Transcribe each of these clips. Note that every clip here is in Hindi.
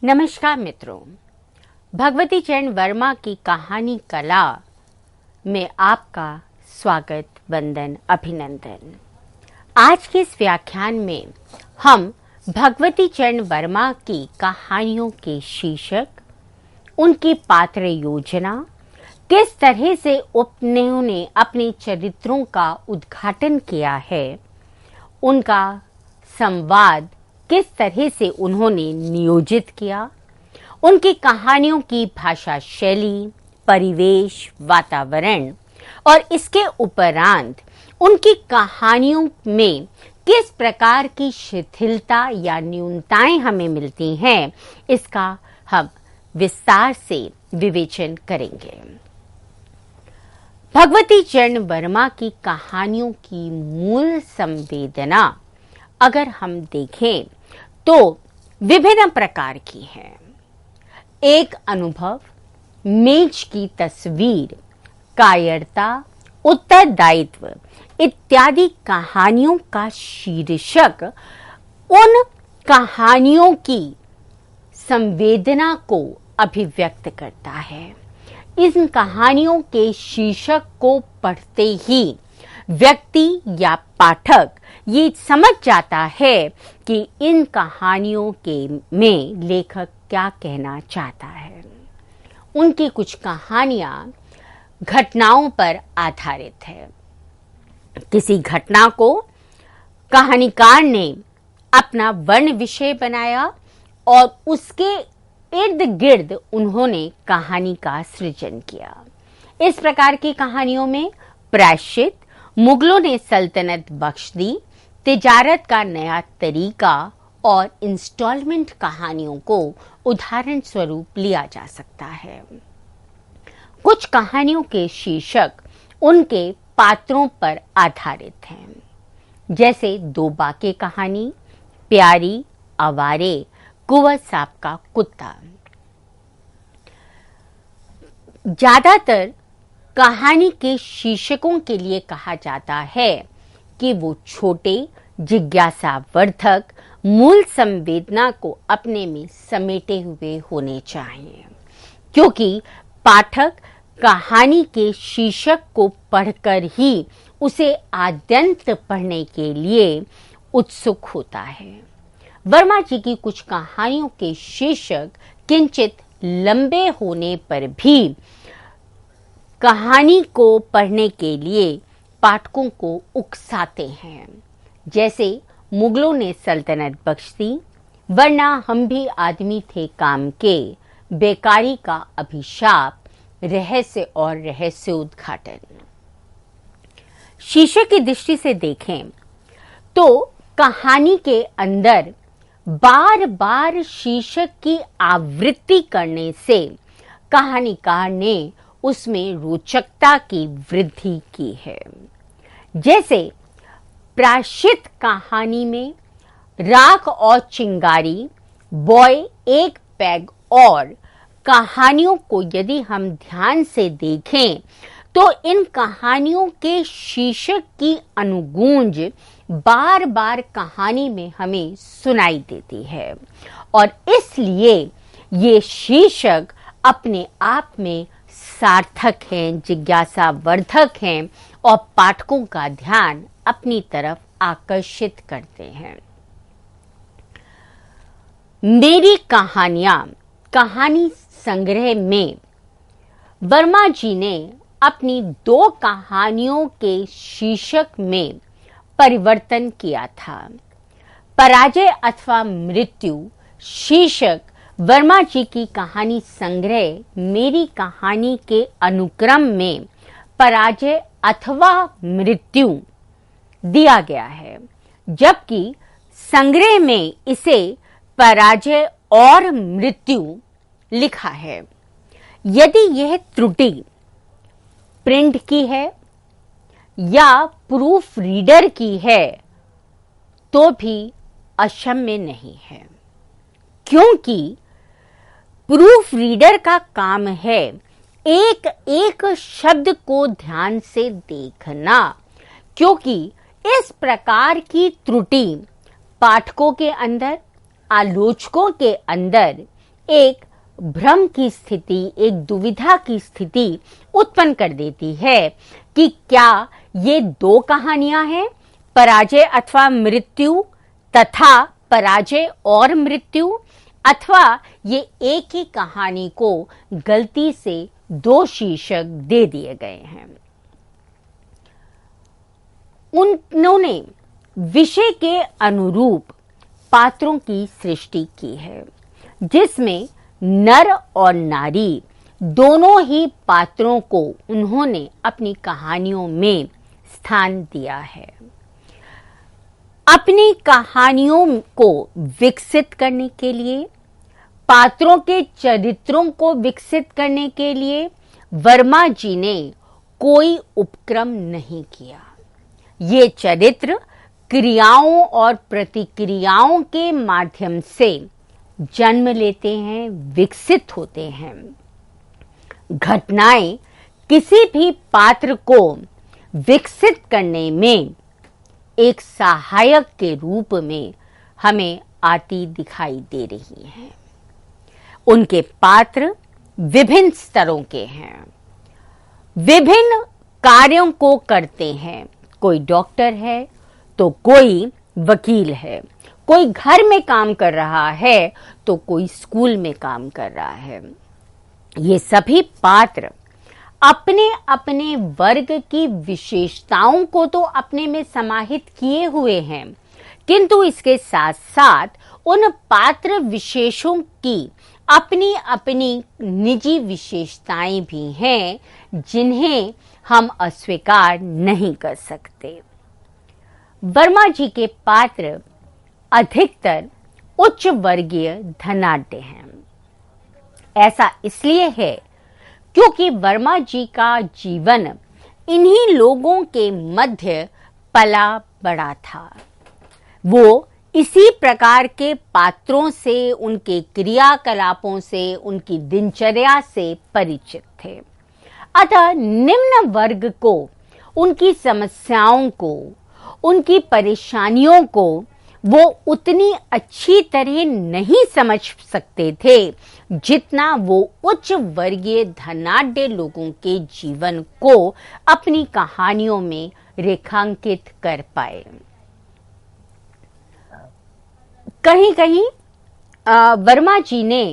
नमस्कार मित्रों, भगवती चरण वर्मा की कहानी कला में आपका स्वागत, वंदन, अभिनंदन। आज के इस व्याख्यान में हम भगवती चरण वर्मा की कहानियों के शीर्षक, उनकी पात्र योजना, किस तरह से उन्होंने अपने चरित्रों का उद्घाटन किया है, उनका संवाद किस तरह से उन्होंने नियोजित किया, उनकी कहानियों की भाषा शैली, परिवेश, वातावरण और इसके उपरांत उनकी कहानियों में किस प्रकार की शिथिलता या न्यूनताएं हमें मिलती हैं, इसका हम विस्तार से विवेचन करेंगे। भगवती चरण वर्मा की कहानियों की मूल संवेदना अगर हम देखें तो विभिन्न प्रकार की है। एक अनुभव, मेज की तस्वीर, कायरता, उत्तरदायित्व इत्यादि कहानियों का शीर्षक उन कहानियों की संवेदना को अभिव्यक्त करता है। इन कहानियों के शीर्षक को पढ़ते ही व्यक्ति या पाठक ये समझ जाता है कि इन कहानियों के में लेखक क्या कहना चाहता है। उनकी कुछ कहानियां घटनाओं पर आधारित है। किसी घटना को कहानीकार ने अपना वर्ण विषय बनाया और उसके इर्द गिर्द उन्होंने कहानी का सृजन किया। इस प्रकार की कहानियों में प्रायश्चित, मुगलों ने सल्तनत बख्श दी, तिजारत का नया तरीका और इंस्टॉलमेंट कहानियों को उदाहरण स्वरूप लिया जा सकता है। कुछ कहानियों के शीर्षक उनके पात्रों पर आधारित हैं, जैसे दो बाके कहानी, प्यारी, आवारे, कुंवर साहब का कुत्ता। ज्यादातर कहानी के शीर्षकों के लिए कहा जाता है कि वो छोटे, जिज्ञासावर्धक, मूल संवेदना को अपने में समेटे हुए होने चाहिए, क्योंकि पाठक कहानी के शीर्षक को पढ़कर ही उसे आद्यंत पढ़ने के लिए उत्सुक होता है। वर्मा जी की कुछ कहानियों के शीर्षक किंचित लंबे होने पर भी कहानी को पढ़ने के लिए पाठकों को उकसाते हैं, जैसे मुगलों ने सल्तनत बख्श दी, वरना हम भी आदमी थे काम के, बेकारी का अभिशाप, रहस्य और रहस्य उद्घाटन। शीर्षक की दृष्टि से देखें तो कहानी के अंदर बार बार शीर्षक की आवृत्ति करने से कहानीकार ने उसमें रोचकता की वृद्धि की है। जैसे प्रायश्चित कहानी में राख और चिंगारी, बॉय, एक पैग और कहानियों को यदि हम ध्यान से देखें तो इन कहानियों के शीर्षक की अनुगूंज बार बार कहानी में हमें सुनाई देती है और इसलिए ये शीर्षक अपने आप में सार्थक हैं, जिज्ञासावर्धक हैं और पाठकों का ध्यान अपनी तरफ आकर्षित करते हैं। मेरी कहानियां कहानी संग्रह में वर्मा जी ने अपनी दो कहानियों के शीर्षक में परिवर्तन किया था। पराजय अथवा मृत्यु शीर्षक वर्मा जी की कहानी संग्रह मेरी कहानी के अनुक्रम में पराजय अथवा मृत्यु दिया गया है, जबकि संग्रह में इसे पराजय और मृत्यु लिखा है। यदि यह त्रुटि प्रिंट की है या प्रूफ रीडर की है तो भी अक्षम्य नहीं है, क्योंकि प्रूफ रीडर का काम है एक एक शब्द को ध्यान से देखना, क्योंकि इस प्रकार की त्रुटि पाठकों के अंदर, आलोचकों के अंदर एक भ्रम की स्थिति, एक दुविधा की स्थिति उत्पन्न कर देती है कि क्या ये दो कहानियां हैं, पराजय अथवा मृत्यु तथा पराजय और मृत्यु, अथवा ये एक ही कहानी को गलती से दो शीर्षक दे दिए गए हैं। उन्होंने विषय के अनुरूप पात्रों की सृष्टि की है, जिसमें नर और नारी दोनों ही पात्रों को उन्होंने अपनी कहानियों में स्थान दिया है। अपनी कहानियों को विकसित करने के लिए, पात्रों के चरित्रों को विकसित करने के लिए वर्मा जी ने कोई उपक्रम नहीं किया। ये चरित्र क्रियाओं और प्रतिक्रियाओं के माध्यम से जन्म लेते हैं, विकसित होते हैं। घटनाएं किसी भी पात्र को विकसित करने में एक सहायक के रूप में हमें आती दिखाई दे रही हैं। उनके पात्र विभिन्न स्तरों के हैं, विभिन्न कार्यों को करते हैं। कोई डॉक्टर है तो कोई वकील है, कोई घर में काम कर रहा है तो कोई स्कूल में काम कर रहा है। ये सभी पात्र अपने अपने वर्ग की विशेषताओं को तो अपने में समाहित किए हुए हैं, किंतु इसके साथ साथ उन पात्र विशेषों की अपनी अपनी निजी विशेषताएं भी हैं, जिन्हें हम अस्वीकार नहीं कर सकते। वर्मा जी के पात्र अधिकतर उच्च वर्गीय धनाढ्य हैं। ऐसा इसलिए है क्योंकि वर्मा जी का जीवन इन्हीं लोगों के मध्य पला बड़ा था। वो इसी प्रकार के पात्रों से, उनके क्रियाकलापों से, उनकी दिनचर्या से परिचित थे। अतः निम्न वर्ग को उनकी समस्याओं को, उनकी परेशानियों को वो उतनी अच्छी तरह नहीं समझ सकते थे जितना वो उच्च वर्गीय धनाढ्य लोगों के जीवन को अपनी कहानियों में रेखांकित कर पाए। कहीं कहीं वर्मा जी ने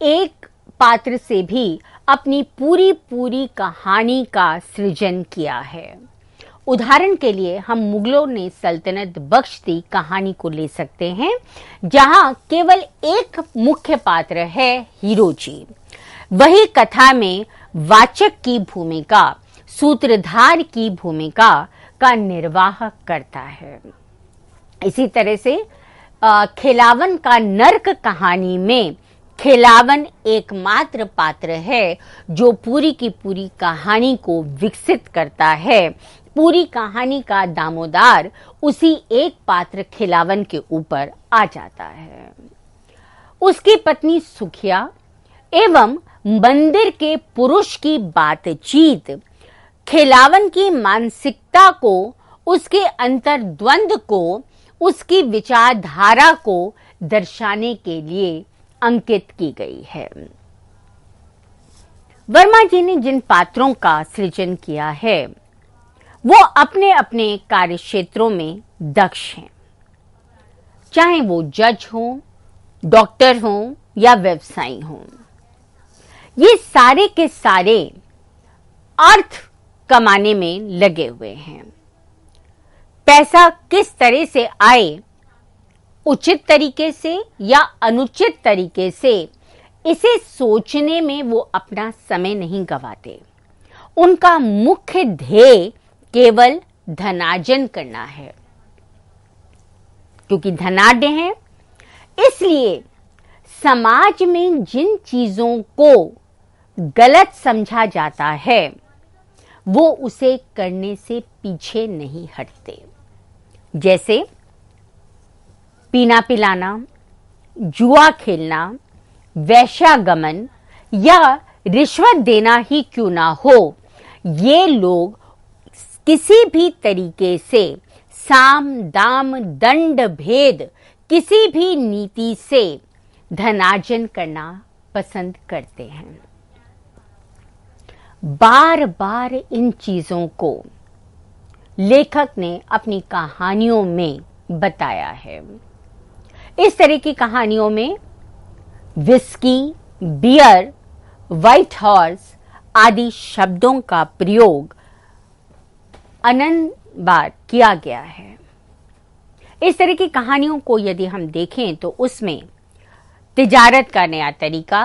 एक पात्र से भी अपनी पूरी कहानी का सृजन किया है। उदाहरण के लिए हम मुगलों ने सल्तनत बख्श दी कहानी को ले सकते हैं, जहां केवल एक मुख्य पात्र है, हीरो जी। वही कथा में वाचक की भूमिका, सूत्रधार की भूमिका का निर्वाह करता है। इसी तरह से खिलावन का नर्क कहानी में खिलावन एकमात्र पात्र है जो पूरी की पूरी कहानी को विकसित करता है। पूरी कहानी का दामोदार उसी एक पात्र खिलावन के ऊपर आ जाता है। उसकी पत्नी सुखिया एवं मंदिर के पुरुष की बातचीत खिलावन की मानसिकता को, उसके अंतर्द्वंद को, उसकी विचारधारा को दर्शाने के लिए अंकित की गई है। वर्मा जी ने जिन पात्रों का सृजन किया है वो अपने अपने कार्य क्षेत्रों में दक्ष हैं, चाहे वो जज हों, डॉक्टर हों या व्यवसायी हों। ये सारे के सारे अर्थ कमाने में लगे हुए हैं। पैसा किस तरह से आए, उचित तरीके से या अनुचित तरीके से, इसे सोचने में वो अपना समय नहीं गंवाते। उनका मुख्य ध्येय केवल धनार्जन करना है। क्योंकि धनाढ्य हैं, इसलिए समाज में जिन चीजों को गलत समझा जाता है वो उसे करने से पीछे नहीं हटते। जैसे पीना पिलाना, जुआ खेलना, वैश्यागमन या रिश्वत देना ही क्यों ना हो, ये लोग किसी भी तरीके से साम दाम दंड भेद किसी भी नीति से धनार्जन करना पसंद करते हैं। बार बार इन चीजों को लेखक ने अपनी कहानियों में बताया है। इस तरह की कहानियों में विस्की, बियर, व्हाइट हॉर्स आदि शब्दों का प्रयोग अनंत बार किया गया है। इस तरह की कहानियों को यदि हम देखें तो उसमें तिजारत का नया तरीका,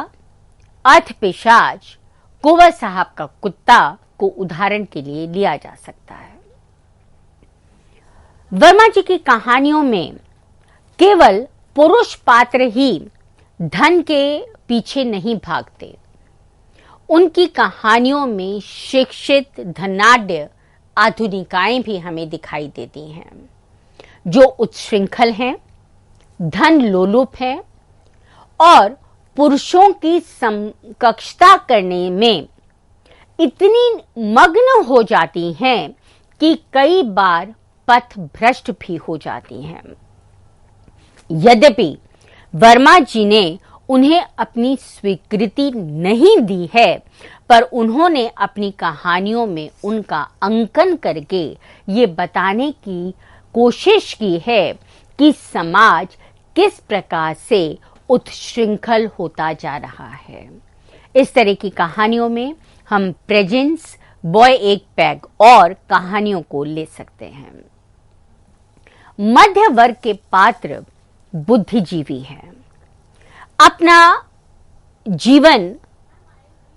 अर्थपिशाच, कुंवर साहब का कुत्ता को उदाहरण के लिए लिया जा सकता है। वर्मा जी की कहानियों में केवल पुरुष पात्र ही धन के पीछे नहीं भागते। उनकी कहानियों में शिक्षित धनाढ्य आधुनिकाएं भी हमें दिखाई देती हैं, जो उच्छृंखल हैं, धन लोलुप हैं और पुरुषों की समकक्षता करने में इतनी मग्न हो जाती हैं कि कई बार पथ भ्रष्ट भी हो जाती हैं। यद्यपि वर्मा जी ने उन्हें अपनी स्वीकृति नहीं दी है, पर उन्होंने अपनी कहानियों में उनका अंकन करके ये बताने की कोशिश की है कि समाज किस प्रकार से उत्श्रृंखल होता जा रहा है। इस तरह की कहानियों में हम प्रेजेंस, बॉय एक पैग और कहानियों को ले सकते हैं। मध्य वर्ग के पात्र बुद्धिजीवी हैं, अपना जीवन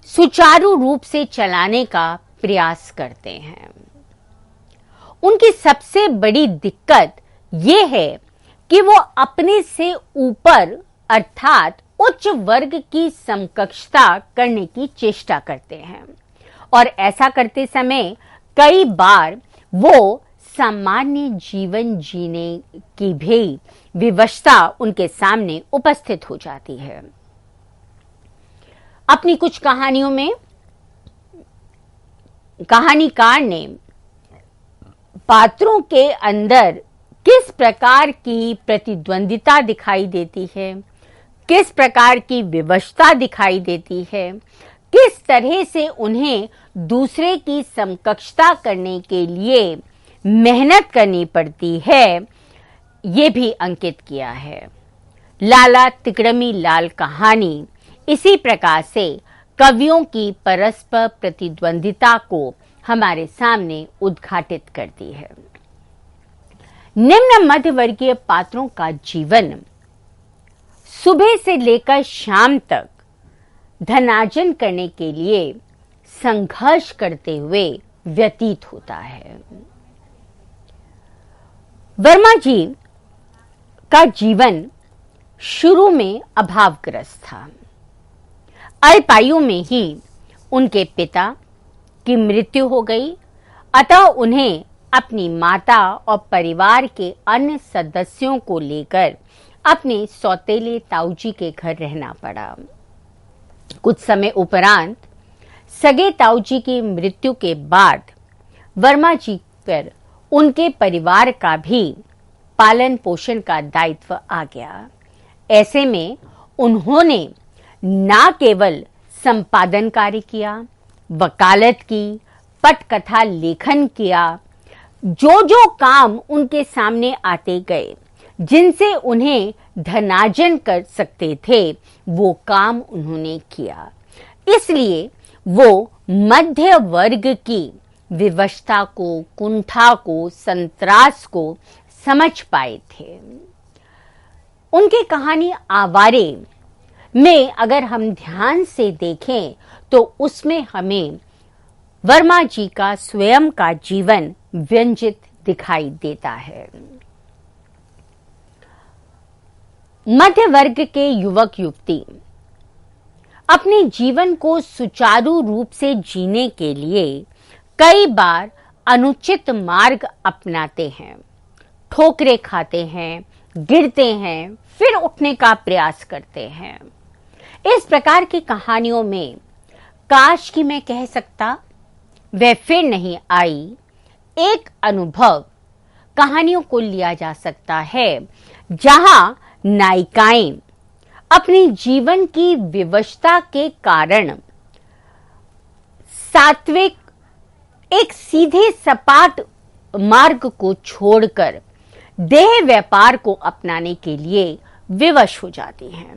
सुचारू रूप से चलाने का प्रयास करते हैं। उनकी सबसे बड़ी दिक्कत यह है कि वो अपने से ऊपर अर्थात उच्च वर्ग की समकक्षता करने की चेष्टा करते हैं और ऐसा करते समय कई बार वो सामान्य जीवन जीने की भी विवशता उनके सामने उपस्थित हो जाती है। अपनी कुछ कहानियों में कहानीकार ने पात्रों के अंदर किस प्रकार की प्रतिद्वंदिता दिखाई देती है, किस प्रकार की विवशता दिखाई देती है, किस तरह से उन्हें दूसरे की समकक्षता करने के लिए मेहनत करनी पड़ती है, ये भी अंकित किया है। लाला तिकड़मी लाल कहानी इसी प्रकार से कवियों की परस्पर प्रतिद्वंदिता को हमारे सामने उद्घाटित करती है। निम्न मध्यवर्गीय पात्रों का जीवन सुबह से लेकर शाम तक धनार्जन करने के लिए संघर्ष करते हुए व्यतीत होता है। वर्मा जी का जीवन शुरू में अभावग्रस्त था। अल्पायु में ही उनके पिता की मृत्यु हो गई, अतः उन्हें अपनी माता और परिवार के अन्य सदस्यों को लेकर अपने सौतेले ताऊजी के घर रहना पड़ा। कुछ समय उपरांत सगे ताऊजी की मृत्यु के बाद वर्मा जी पर उनके परिवार का भी पालन पोषण का दायित्व आ गया। ऐसे में उन्होंने न केवल संपादन कार्य किया, वकालत की, पटकथा लेखन किया, जो काम उनके सामने आते गए जिनसे उन्हें धनार्जन कर सकते थे वो काम उन्होंने किया। इसलिए वो मध्य वर्ग की विवशता को, कुंठा को, संत्रास को समझ पाए थे। उनकी कहानी आवारे में अगर हम ध्यान से देखें तो उसमें हमें वर्मा जी का स्वयं का जीवन व्यंजित दिखाई देता है। मध्य वर्ग के युवक युवती अपने जीवन को सुचारू रूप से जीने के लिए कई बार अनुचित मार्ग अपनाते हैं, ठोकरें खाते हैं, गिरते हैं, फिर उठने का प्रयास करते हैं। इस प्रकार की कहानियों में काश कि मैं कह सकता वह फिर नहीं आई एक अनुभव कहानियों को लिया जा सकता है, जहां नायिकाएं अपने जीवन की विवशता के कारण सात्विक एक सीधे सपाट मार्ग को छोड़कर देह व्यापार को अपनाने के लिए विवश हो जाती हैं।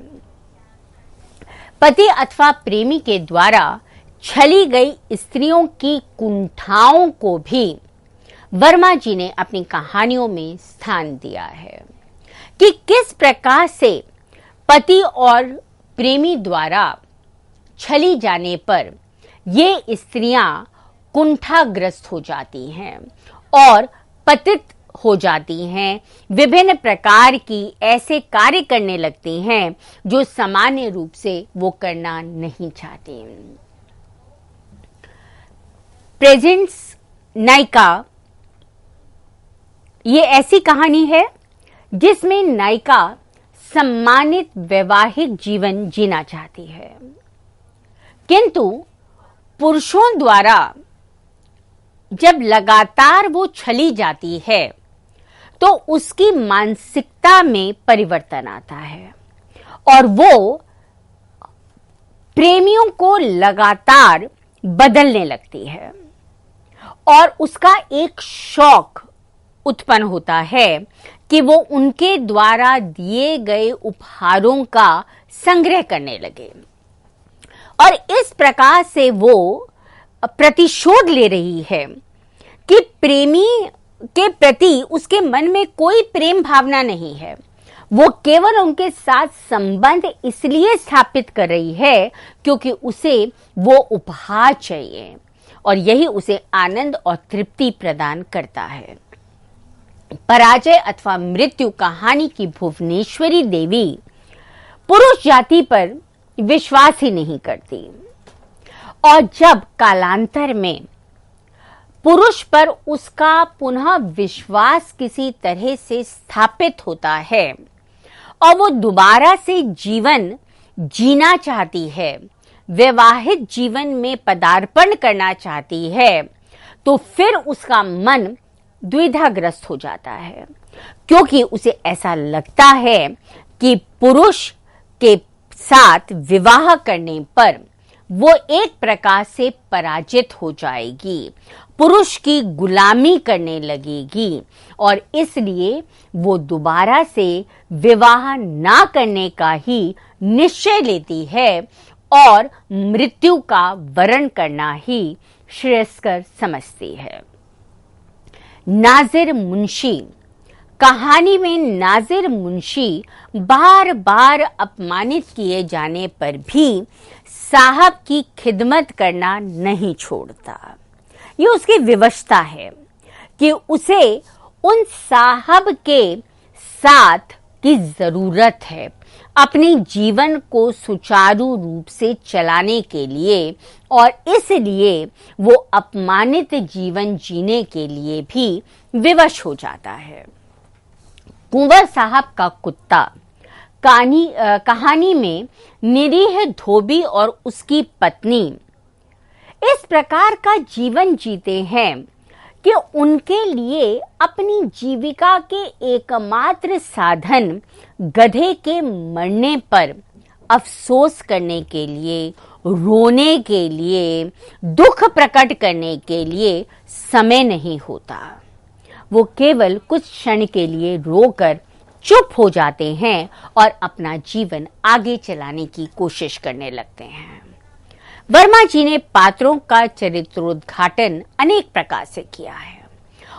पति अथवा प्रेमी के द्वारा छली गई स्त्रियों की कुंठाओं को भी वर्मा जी ने अपनी कहानियों में स्थान दिया है कि किस प्रकार से पति और प्रेमी द्वारा छली जाने पर ये स्त्रियां कुंठाग्रस्त हो जाती हैं और पतित हो जाती हैं, विभिन्न प्रकार की ऐसे कार्य करने लगती हैं जो सामान्य रूप से वो करना नहीं चाहती। प्रेजेंस नायिका ये ऐसी कहानी है जिसमें नायिका सम्मानित वैवाहिक जीवन जीना चाहती है, किंतु पुरुषों द्वारा जब लगातार वो छली जाती है तो उसकी मानसिकता में परिवर्तन आता है और वो प्रेमियों को लगातार बदलने लगती है और उसका एक शौक उत्पन्न होता है कि वो उनके द्वारा दिए गए उपहारों का संग्रह करने लगे और इस प्रकार से वो प्रतिशोध ले रही है कि प्रेमी के प्रति उसके मन में कोई प्रेम भावना नहीं है, वो केवल उनके साथ संबंध इसलिए स्थापित कर रही है क्योंकि उसे वो उपहार चाहिए और यही उसे आनंद और तृप्ति प्रदान करता है। पराजय अथवा मृत्यु कहानी की भुवनेश्वरी देवी पुरुष जाति पर विश्वास ही नहीं करती और जब कालांतर में पुरुष पर उसका पुनः विश्वास किसी तरह से स्थापित होता है और वो दोबारा से जीवन जीना चाहती है, वैवाहिक जीवन में पदार्पण करना चाहती है, तो फिर उसका मन द्विधाग्रस्त हो जाता है क्योंकि उसे ऐसा लगता है कि पुरुष के साथ विवाह करने पर वो एक प्रकार से पराजित हो जाएगी, पुरुष की गुलामी करने लगेगी और इसलिए वो दोबारा से विवाह ना करने का ही निश्चय लेती है और मृत्यु का वरण करना ही श्रेयस्कर समझती है। नाजिर मुंशी कहानी में नाजिर मुंशी बार बार अपमानित किए जाने पर भी साहब की खिदमत करना नहीं छोड़ता। ये उसकी विवशता है कि उसे उन साहब के साथ की जरूरत है अपने जीवन को सुचारू रूप से चलाने के लिए और इसलिए वो अपमानित जीवन जीने के लिए भी विवश हो जाता है। कुंवर साहब का कुत्ता कहानी में निरीह धोबी और उसकी पत्नी इस प्रकार का जीवन जीते हैं कि उनके लिए अपनी जीविका के एकमात्र साधन गधे के मरने पर अफसोस करने के लिए, रोने के लिए, दुख प्रकट करने के लिए समय नहीं होता। वो केवल कुछ क्षण के लिए रोकर चुप हो जाते हैं और अपना जीवन आगे चलाने की कोशिश करने लगते हैं। वर्मा जी ने पात्रों का चरित्रोद्घाटन अनेक प्रकार से किया है।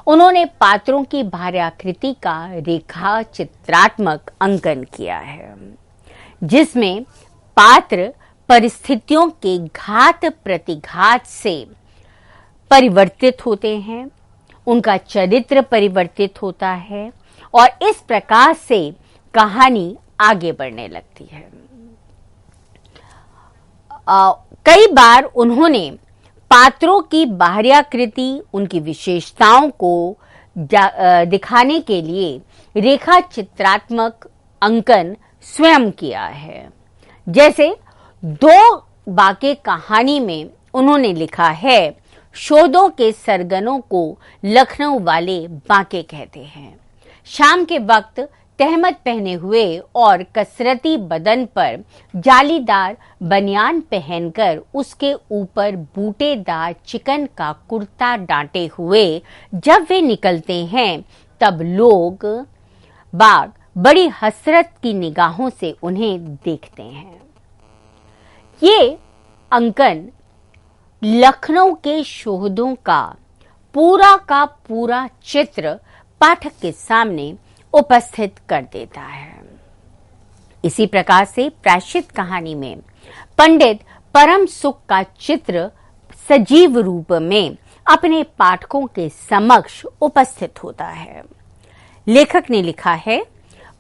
उन्होंने पात्रों की भार्याकृति का रेखा चित्रात्मक अंकन किया है, जिसमें पात्र परिस्थितियों के घात प्रतिघात से परिवर्तित होते हैं, उनका चरित्र परिवर्तित होता है और इस प्रकार से कहानी आगे बढ़ने लगती है। कई बार उन्होंने पात्रों की बाह्याकृति, उनकी विशेषताओं को दिखाने के लिए रेखा चित्रात्मक अंकन स्वयं किया है। जैसे दो बाके कहानी में उन्होंने लिखा है, शोधों के सरगनों को लखनऊ वाले बाके कहते हैं। शाम के वक्त तहमत पहने हुए और कसरती बदन पर जालीदार बनियान पहनकर उसके ऊपर बूटेदार चिकन का कुर्ता डांटे हुए जब वे निकलते हैं तब लोग बाग बड़ी हसरत की निगाहों से उन्हें देखते हैं। ये अंकन लखनऊ के शोहदों का पूरा चित्र पाठक के सामने उपस्थित कर देता है। इसी प्रकार से प्रायश्चित कहानी में पंडित परम सुख का चित्र सजीव रूप में अपने पाठकों के समक्ष उपस्थित होता है। लेखक ने लिखा है,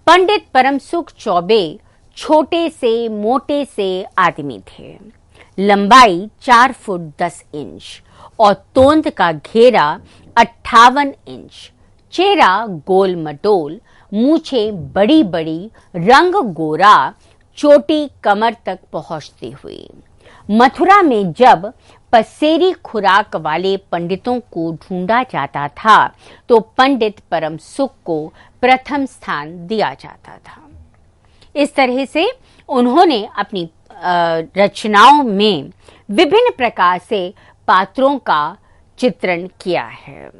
पंडित परम सुख चौबे छोटे से मोटे से आदमी थे। लंबाई 4 फुट 10 इंच और तोंद का घेरा 58 इंच। चेहरा गोल मटोल, मूछें बड़ी बड़ी, रंग गोरा, चोटी कमर तक पहुंचती हुई। मथुरा में जब पसेरी खुराक वाले पंडितों को ढूंढा जाता था तो पंडित परम सुख को प्रथम स्थान दिया जाता था। इस तरह से उन्होंने अपनी रचनाओं में विभिन्न प्रकार से पात्रों का चित्रण किया है।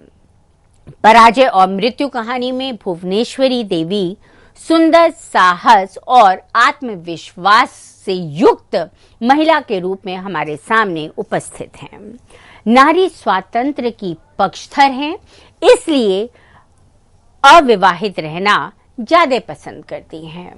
पराजय और मृत्यु कहानी में भुवनेश्वरी देवी सुंदर, साहस और आत्मविश्वास से युक्त महिला के रूप में हमारे सामने उपस्थित हैं। नारी स्वातंत्र्य की पक्षधर हैं, इसलिए अविवाहित रहना ज्यादा पसंद करती हैं।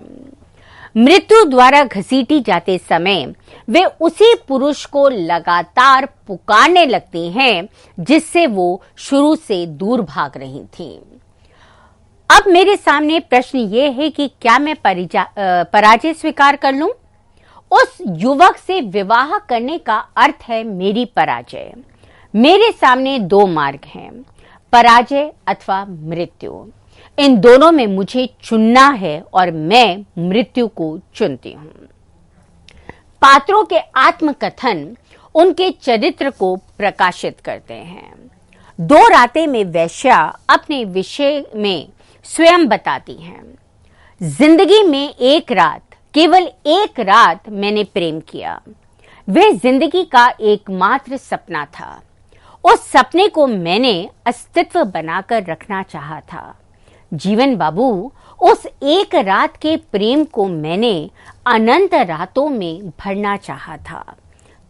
मृत्यु द्वारा घसीटी जाते समय वे उसी पुरुष को लगातार पुकारने लगती हैं जिससे वो शुरू से दूर भाग रही थीं। अब मेरे सामने प्रश्न ये है कि क्या मैं पराजय स्वीकार कर लूं? उस युवक से विवाह करने का अर्थ है मेरी पराजय। मेरे सामने 2 मार्ग हैं, पराजय अथवा मृत्यु। इन दोनों में मुझे चुनना है और मैं मृत्यु को चुनती हूं। पात्रों के आत्मकथन उनके चरित्र को प्रकाशित करते हैं। 2 रातें में वेश्या अपने विषय में स्वयं बताती हैं, जिंदगी में एक रात, केवल एक रात मैंने प्रेम किया। वह जिंदगी का एकमात्र सपना था। उस सपने को मैंने अस्तित्व बनाकर रखना चाहा था। जीवन बाबू, उस एक रात के प्रेम को मैंने अनंत रातों में भरना चाहा था,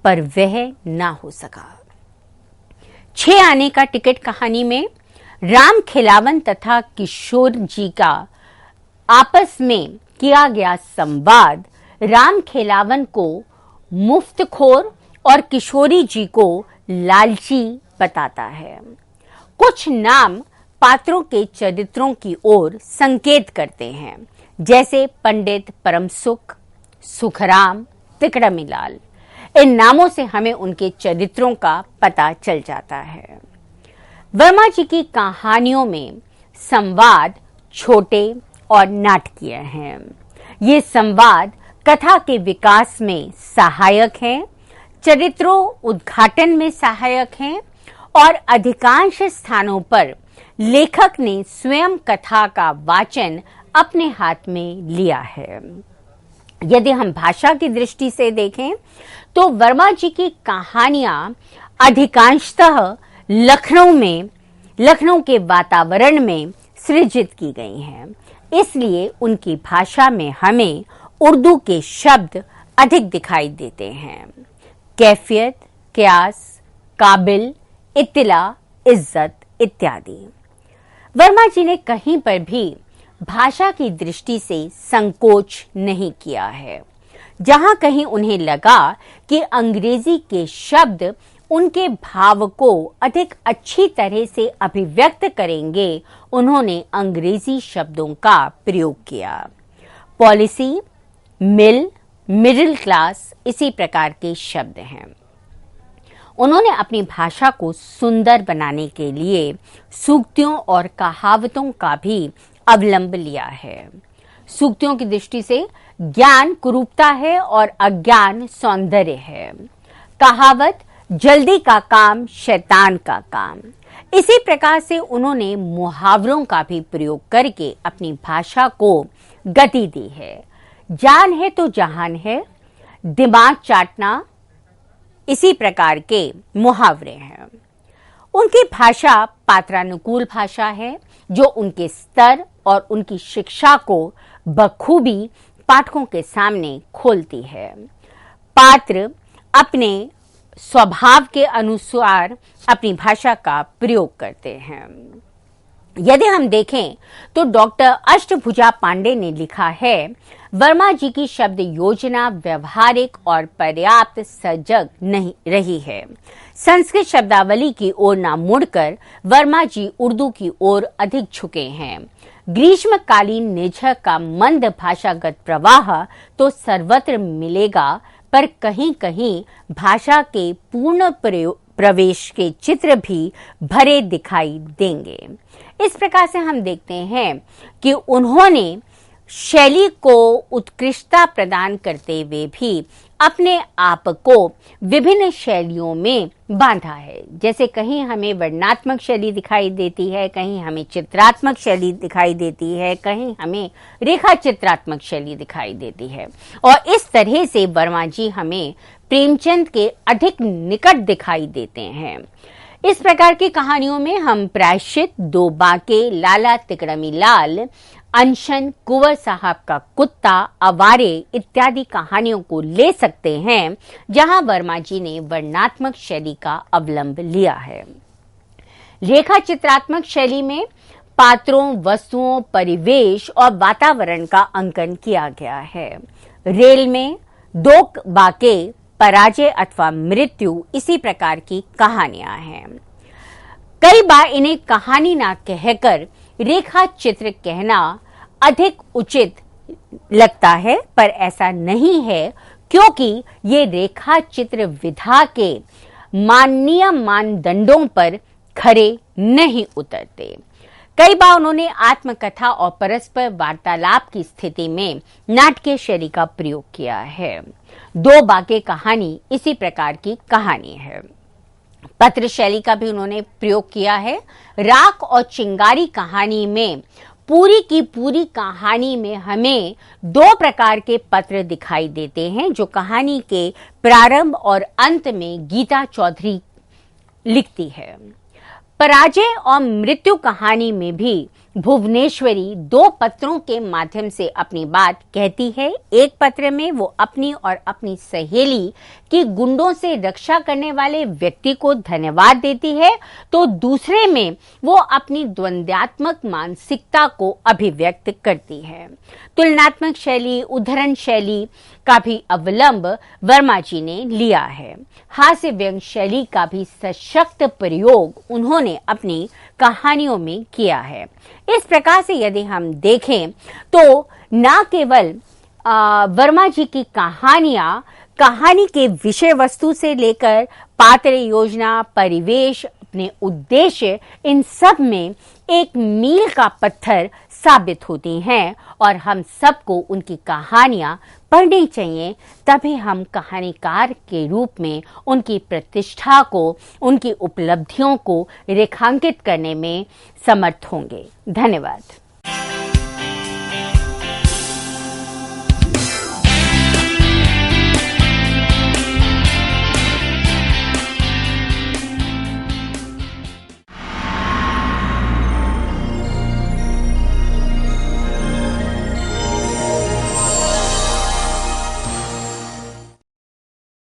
पर वह ना हो सका। 6 आने का टिकट कहानी में राम खिलावन तथा किशोर जी का आपस में किया गया संवाद राम खिलावन को मुफ्तखोर और किशोरी जी को लालची बताता है। कुछ नाम पात्रों के चरित्रों की ओर संकेत करते हैं, जैसे पंडित परम सुख, सुखराम, तिकड़मीलाल। इन नामों से हमें उनके चरित्रों का पता चल जाता है। वर्मा जी की कहानियों में संवाद छोटे और नाटकीय हैं। ये संवाद कथा के विकास में सहायक हैं, चरित्रों उद्घाटन में सहायक हैं और अधिकांश स्थानों पर लेखक ने स्वयं कथा का वाचन अपने हाथ में लिया है। यदि हम भाषा की दृष्टि से देखें तो वर्मा जी की कहानियां अधिकांशतः लखनऊ के वातावरण में सृजित की गई हैं। इसलिए उनकी भाषा में हमें उर्दू के शब्द अधिक दिखाई देते हैं। कैफियत, क्यास, काबिल, इत्तिला, इज्जत इत्यादि। वर्मा जी ने कहीं पर भी भाषा की दृष्टि से संकोच नहीं किया है। जहां कहीं उन्हें लगा कि अंग्रेजी के शब्द उनके भाव को अधिक अच्छी तरह से अभिव्यक्त करेंगे, उन्होंने अंग्रेजी शब्दों का प्रयोग किया। पॉलिसी, मिल, मिडिल क्लास इसी प्रकार के शब्द हैं। उन्होंने अपनी भाषा को सुंदर बनाने के लिए सूक्तियों और कहावतों का भी अवलंब लिया है। सूक्तियों की दृष्टि से ज्ञान कुरूपता है और अज्ञान सौंदर्य है। कहावत, जल्दी का काम शैतान का काम। इसी प्रकार से उन्होंने मुहावरों का भी प्रयोग करके अपनी भाषा को गति दी है। जान है तो जहान है, दिमाग चाटना, इसी प्रकार के मुहावरे हैं। उनकी भाषा पात्रानुकूल भाषा है जो उनके स्तर और उनकी शिक्षा को बखूबी पाठकों के सामने खोलती है। पात्र अपने स्वभाव के अनुसार अपनी भाषा का प्रयोग करते हैं। यदि हम देखें तो डॉक्टर अष्टभुजा पांडे ने लिखा है, वर्मा जी की शब्द योजना व्यवहारिक और पर्याप्त सजग नहीं रही है। संस्कृत शब्दावली की ओर न मुड़कर वर्मा जी उर्दू की ओर अधिक झुके हैं। ग्रीष्मकालीन निझर का मंद भाषागत प्रवाह तो सर्वत्र मिलेगा, पर कहीं कहीं भाषा के पूर्ण प्रवेश के चित्र भी भरे दिखाई देंगे। इस प्रकार से हम देखते हैं कि उन्होंने शैली को उत्कृष्टता प्रदान करते हुए भी अपने आप को विभिन्न शैलियों में बांधा है। जैसे कहीं हमें वर्णनात्मक शैली दिखाई देती है, कहीं हमें चित्रात्मक शैली दिखाई देती है, कहीं हमें रेखा चित्रात्मक शैली दिखाई देती है। और इस तरह से वर्मा जी हमें प्रेमचंद के अधिक निकट दिखाई देते हैं। इस प्रकार की कहानियों में हम प्रायश्चित, दो बांके, लाला तिकड़मी लाल, अनशन, कुंवर साहब का कुत्ता, अवारे इत्यादि कहानियों को ले सकते हैं, जहां वर्मा जी ने वर्णनात्मक शैली का अवलंब लिया है। रेखा चित्रात्मक शैली में पात्रों, वस्तुओं, परिवेश और वातावरण का अंकन किया गया है। रेल में दो बाके, पराजय अथवा मृत्यु, इसी प्रकार की कहानियां हैं। कई बार इन्हें कहानी ना कहकर रेखा चित्र कहना अधिक उचित लगता है, पर ऐसा नहीं है, क्योंकि ये रेखा चित्र विधा के माननीय मानदंडों पर खरे नहीं उतरते। कई बार उन्होंने आत्मकथा और परस्पर वार्तालाप की स्थिति में नाटकीय शैली का प्रयोग किया है। दो बाके कहानी इसी प्रकार की कहानी है। पत्र शैली का भी उन्होंने प्रयोग किया है। राख और चिंगारी कहानी में पूरी की पूरी कहानी में हमें दो प्रकार के पत्र दिखाई देते हैं, जो कहानी के प्रारंभ और अंत में गीता चौधरी लिखती है। पराजय और मृत्यु कहानी में भी भुवनेश्वरी दो पत्रों के माध्यम से अपनी बात कहती है। एक पत्र में वो अपनी और अपनी सहेली की गुंडों से रक्षा करने वाले व्यक्ति को धन्यवाद देती है, तो दूसरे में वो अपनी द्वंद्वात्मक मानसिकता को अभिव्यक्त करती है। तुलनात्मक शैली, उद्धरण शैली का भी अवलंब वर्मा जी ने लिया है। हास्य व्यंग शैली का भी सशक्त प्रयोग उन्होंने अपनी कहानियों में किया है। इस प्रकार से यदि हम देखें तो न केवल वर्मा जी की कहानियां कहानी के विषय वस्तु से लेकर पात्र, योजना, परिवेश, अपने उद्देश्य, इन सब में एक मील का पत्थर साबित होती हैं, और हम सबको उनकी कहानियां पढ़नी चाहिए। तभी हम कहानीकार के रूप में उनकी प्रतिष्ठा को, उनकी उपलब्धियों को रेखांकित करने में समर्थ होंगे। धन्यवाद।